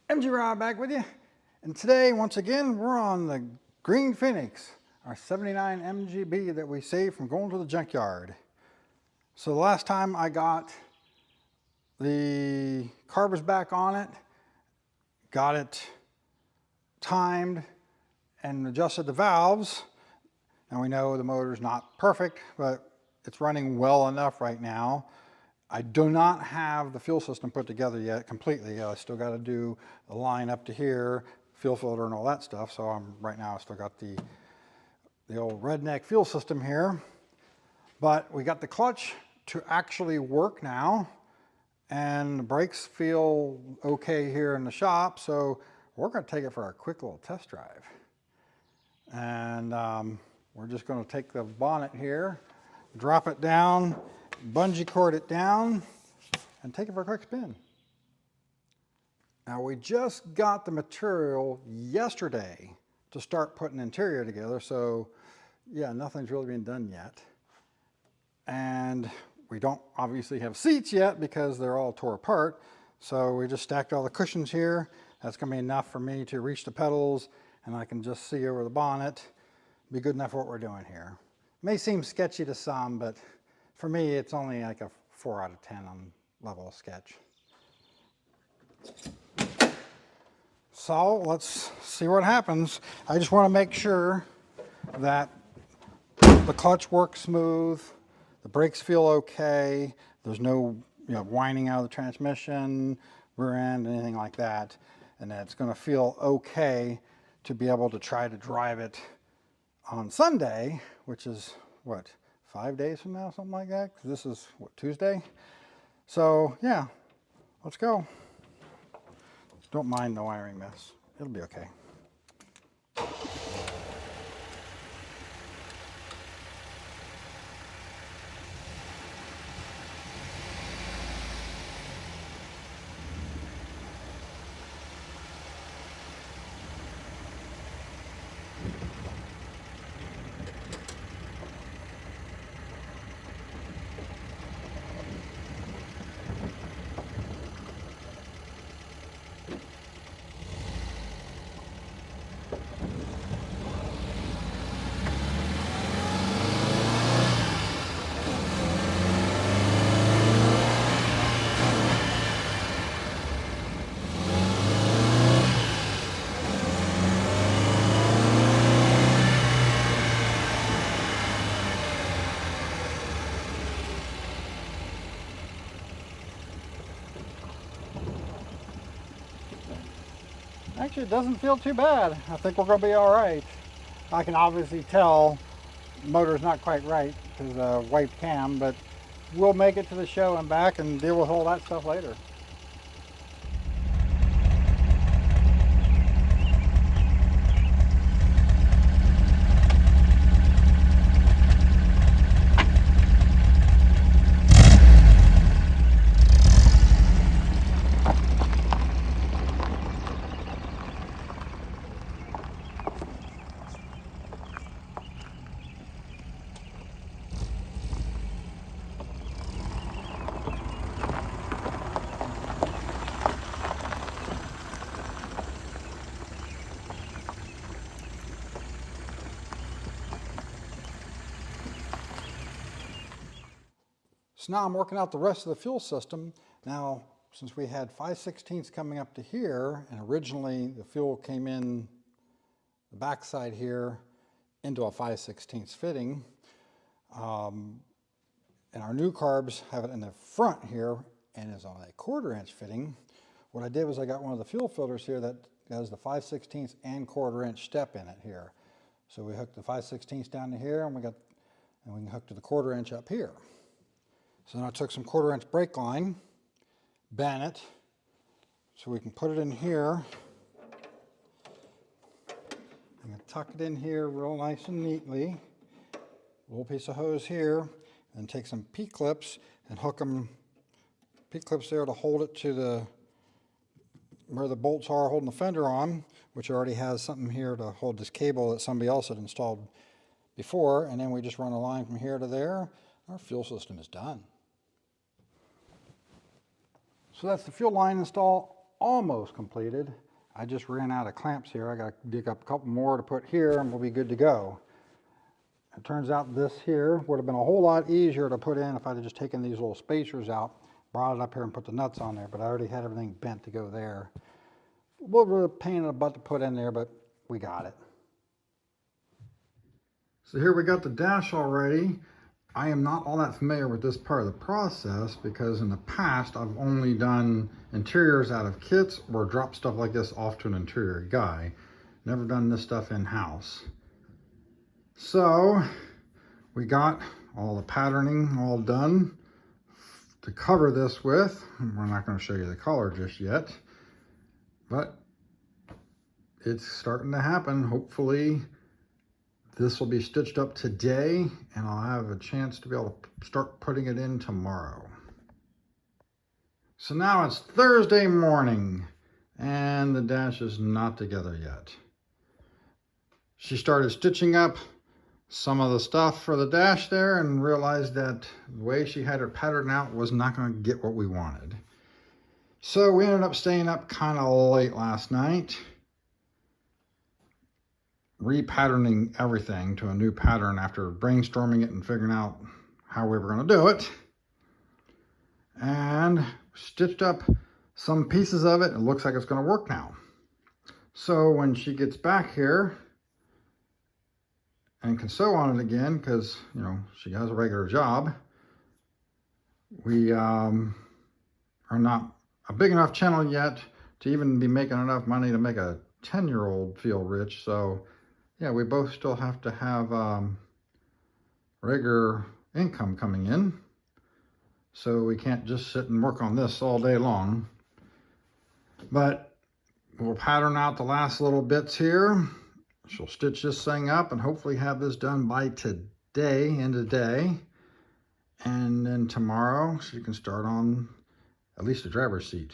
MGB back with you, and today once again we're on the Green Phoenix, our 79 MGB that we saved from going to the junkyard. So the last time I got the carbons back on it, got it timed and adjusted the valves. Now we know the motor's not perfect, but it's running well enough right now. I do not have the fuel system put together yet completely. I still got to do the line up to here, fuel filter and all that stuff. So right now I still got the old redneck fuel system here. But we got the clutch to actually work now, and the brakes feel okay here in the shop. So we're going to take it for a quick little test drive. And we're just going to take the bonnet here, drop it down, bungee cord it down, and take it for a quick spin. Now we just got the material yesterday to start putting the interior together, so yeah, nothing's really been done yet. And we don't obviously have seats yet because they're all tore apart, so we just stacked all the cushions here. That's going to be enough for me to reach the pedals, and I can just see over the bonnet. Be good enough for what we're doing here. May seem sketchy to some, but for me, it's only like a 4 out of 10 on level of sketch. So let's see what happens. I just want to make sure that the clutch works smooth, the brakes feel okay, there's no whining out of the transmission, rear end, anything like that, and that it's going to feel okay to be able to try to drive it on Sunday, which is what, 5 days from now, something like that, because this is, what, Tuesday? So, yeah, let's go. Don't mind the wiring mess. It'll be okay. Actually, it doesn't feel too bad. I think we're going to be all right. I can obviously tell the motor's not quite right because wiped cam, but we'll make it to the show and back and deal with all that stuff later. So now I'm working out the rest of the fuel system. Now, since we had 5/16 coming up to here, and originally the fuel came in the backside here into a 5/16 fitting, and our new carbs have it in the front here and is on a 1/4 inch fitting. What I did was I got one of the fuel filters here that has the 5/16 and 1/4 inch step in it here. So we hooked the 5/16 down to here, and we can hook to the 1/4 inch up here. So then I took some 1/4 inch brake line, bent it, so we can put it in here. I'm going to tuck it in here real nice and neatly. A little piece of hose here, and take some P-clips and hook them, P-clips there to hold it to where the bolts are holding the fender on, which already has something here to hold this cable that somebody else had installed before, and then we just run a line from here to there. Our fuel system is done. So that's the fuel line install almost completed. I just ran out of clamps here. I got to dig up a couple more to put here and we'll be good to go. It turns out this here would have been a whole lot easier to put in if I'd have just taken these little spacers out, brought it up here and put the nuts on there, but I already had everything bent to go there. A little bit of pain in the butt to put in there, but we got it. So here we got the dash already. I am not all that familiar with this part of the process because in the past I've only done interiors out of kits or dropped stuff like this off to an interior guy. Never done this stuff in-house. So we got all the patterning all done to cover this with. We're not going to show you the color just yet, but it's starting to happen. Hopefully this will be stitched up today and I'll have a chance to be able to start putting it in tomorrow. So now it's Thursday morning and the dash is not together yet. She started stitching up some of the stuff for the dash there and realized that the way she had her pattern out was not going to get what we wanted. So we ended up staying up kind of late last night, repatterning everything to a new pattern after brainstorming it and figuring out how we were going to do it, and stitched up some pieces of it. It looks like it's going to work now. So when she gets back here and can sew on it again, because you know she has a regular job, we are not a big enough channel yet to even be making enough money to make a 10-year-old feel rich. So yeah, we both still have to have regular income coming in. So we can't just sit and work on this all day long. But we'll pattern out the last little bits here. She'll stitch this thing up and hopefully have this done by today, end of day. And then tomorrow she can start on at least the driver's seat.